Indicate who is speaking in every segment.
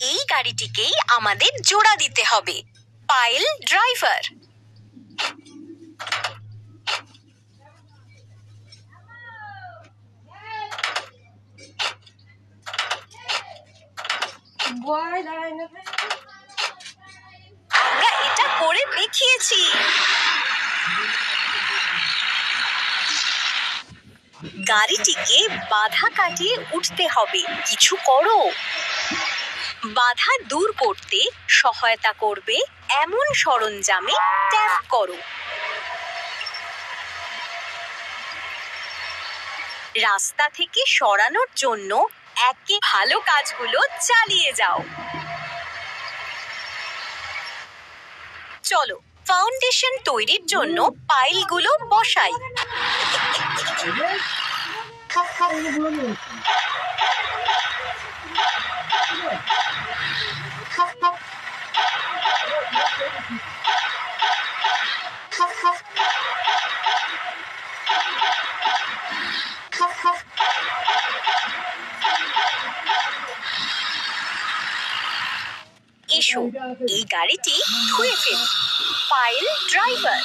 Speaker 1: এই গাড়িটিকেই আমাদের জোড়া দিতে হবে। Pile driver. আমরা এটা করে দেখিয়েছি। গাড়িটিকে বাধা কাটিয়ে উঠতে হবে। কিছু করো। বাধা দূর করতে সহায়তা করবে এমন সরঞ্জামে ট্যাপ করো। রাস্তা থেকে সরানোর জন্য একে ভালো কাজগুলো চালিয়ে যাও। চলো ফাউন্ডেশন তৈরির জন্য পাইলগুলো বসাই। এসো এই গাড়িটি ধুয়ে ফেলি। Pile driver.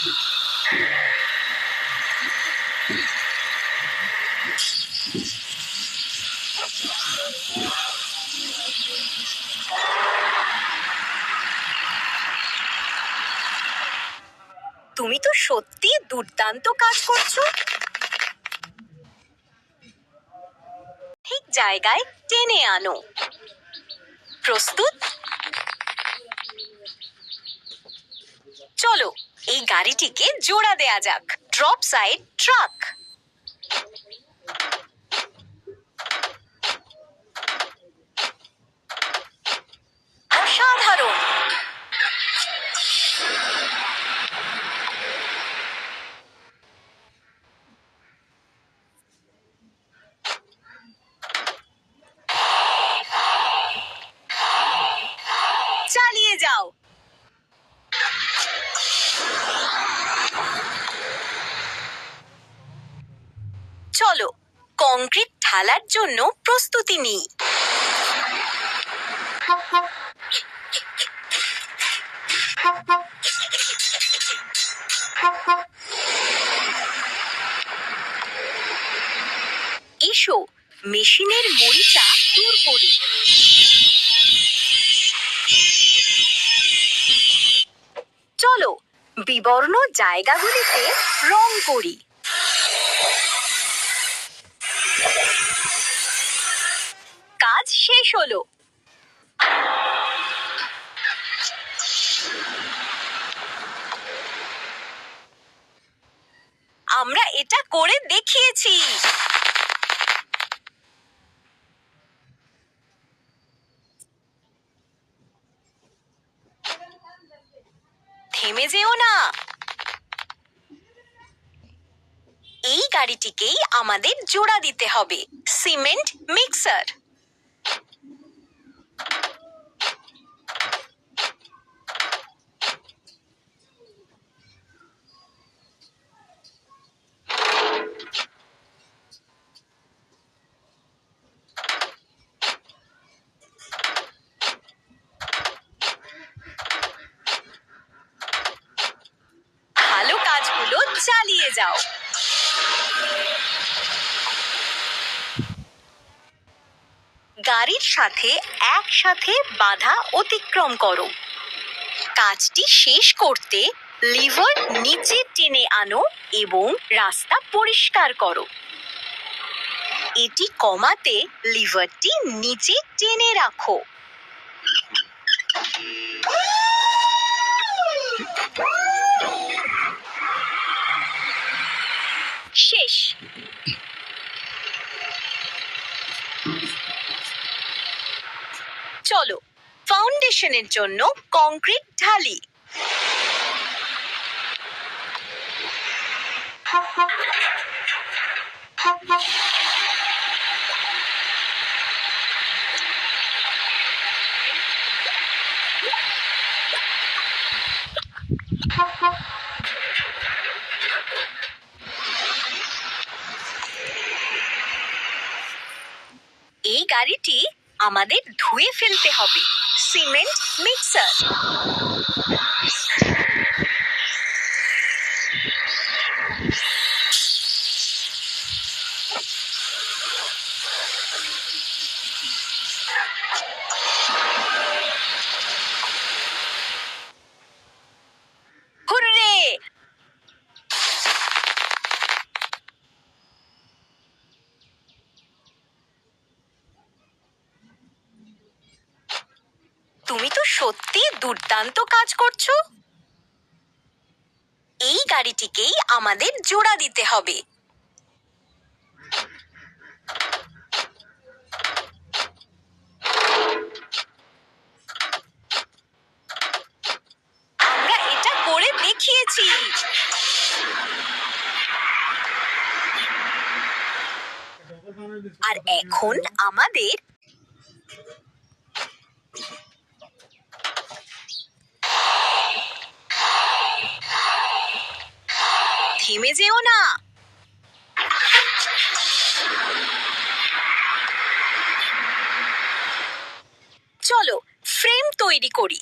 Speaker 1: তুমি তো সত্যি দুর্দান্ত কাজ করছো। ঠিক জায়গায় টেনে আনো। প্রস্তুত? চলো এই গাড়িটিকে জোড়া দেয়া যাক। Drop side truck. অসাধারণ। চালিয়ে যাও। চলো কংক্রিট ঢালার জন্য প্রস্তুতি নিই। এসো মেশিনের মরিচা দূর করি। চলো বিবর্ণ জায়গাগুলিতে রং করি। কাজ শেষ হলো। আমরা এটা করে দেখিয়েছি। থেমে যেও না। এই গাড়িটিকেই আমাদের জোড়া দিতে হবে। Cement mixer. ভালো কাজগুলো চালিয়ে যাও। গাড়ির সাথে একসাথে বাধা অতিক্রম করো। কাজটি শেষ করতে লিভার নিচে টেনে আনো এবং রাস্তা পরিষ্কার করো। এটি কমাতে লিভারটি নিচে টেনে রাখো। শেষ। চলো ফাউন্ডেশনের জন্য কংক্রিট ঢালি। এই গাড়িটি আমাদের ধুয়ে ফেলতে হবে। Cement mixer. হুররে! তুমি তো সত্যি দুর্দান্ত কাজ করছো। এই গাড়িটিকেই আমাদের জোড়া দিতে হবে। আমরা এটা করে দেখিয়েছি। আর এখন আমাদের থেমে যেও না। চলো ফ্রেম তৈরি করি।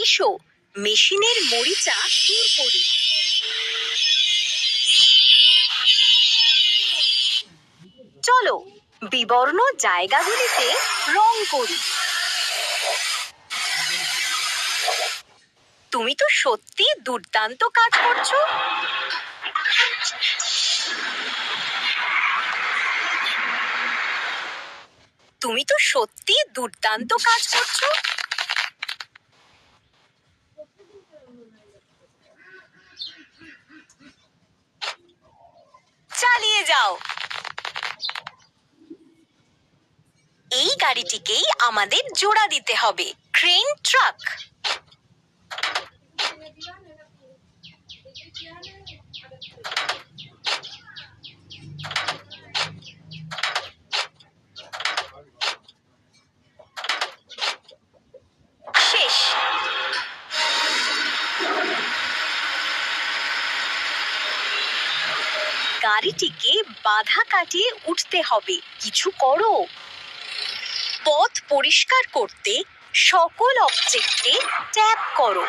Speaker 1: এসো মেশিনের মরিচা দূর করি। চলো বিবর্ণ জায়গাগুলিতে রং করি। তুমি তো সত্যি দুর্দান্ত কাজ করছো। তুমি তো সত্যি দুর্দান্ত কাজ করছো। চালিয়ে যাও। এই গাড়িটিকেই আমাদের জোড়া দিতে হবে। Crane truck. শেষ। গাড়িটিকে বাধা কাটিয়ে উঠতে হবে। কিছু করো। পথ পরিষ্কার করতে সকল অবজেক্টে ট্যাপ করো।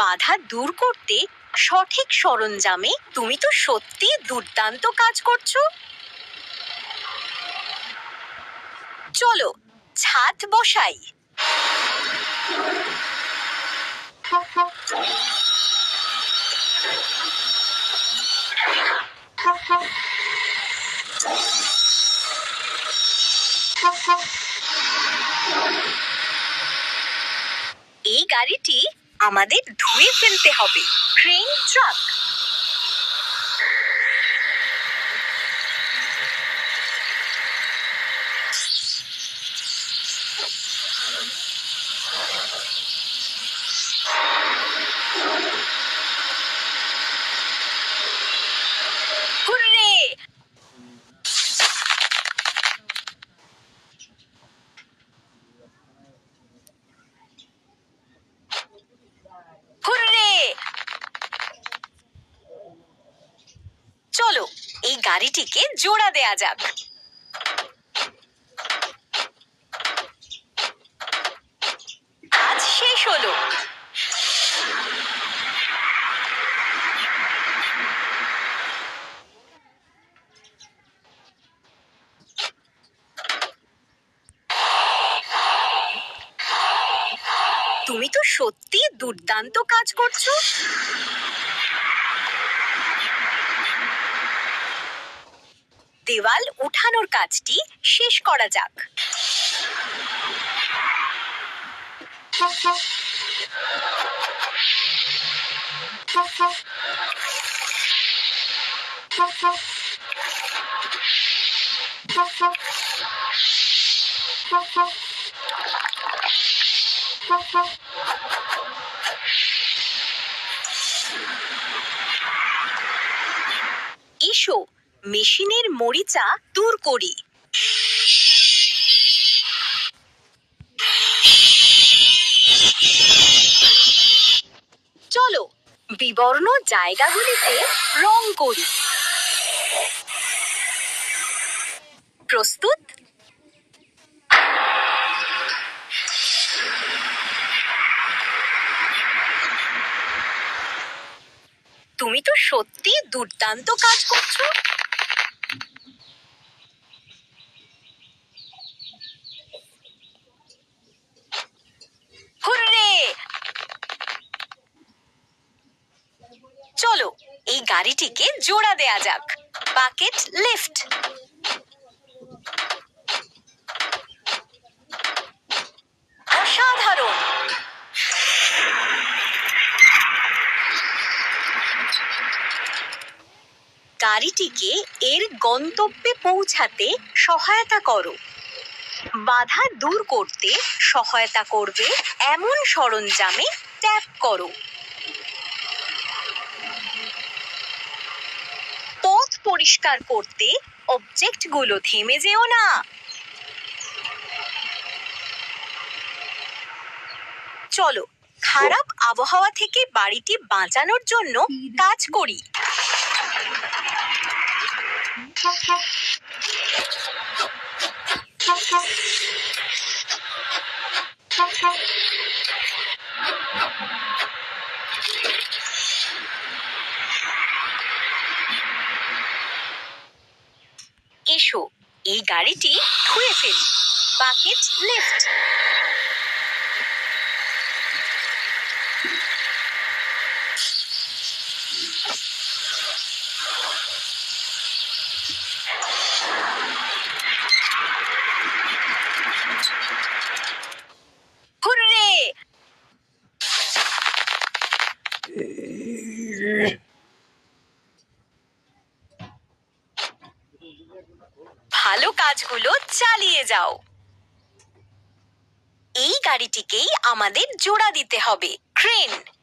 Speaker 1: বাধা দূর করতে সঠিক সরঞ্জামে। তুমি তো সত্যি দুর্দান্ত কাজ করছো। চলো ছাদ বসাই। এই গাড়িটি আমাদের ধুয়ে ফেলতে হবে। Crane truck. হুররে! হুররে! চলো এই গাড়িটিকে জোড়া দেয়া যাক। কাজ শেষ হলো। তুমি তো সত্যি দুর্দান্ত কাজ করছো। দেওয়াল উঠানোর কাজটি শেষ করা যাক। এসো মেশিনের মরিচা দূর করি। চলো বিবর্ণ জায়গাগুলিতে রং করি। প্রস্তুত? তুমি তো সত্যি দুর্দান্ত কাজ করছো। হুররে! চলো এই গাড়িটিকে জোড়া দেয়া যাক। Bucket lift. অসাধারণ! গাড়িটিকে এর গন্তব্যে পৌঁছাতে সহায়তা করো। বাধা দূর করতে সহায়তা করবে এমন সরঞ্জামে ট্যাপ করো। পথ পরিষ্কার করতে অবজেক্টগুলো থেমে যেও না। চলো খারাপ আবহাওয়া থেকে বাড়িটি বাঁচানোর জন্য কাজ করি। এসো এই গাড়িটি ধুয়ে ফেলি। Bucket lift. হুররে! ভালো কাজগুলো চালিয়ে যাও। এই গাড়িটিকেই আমাদের জোড়া দিতে হবে। ক্রেন।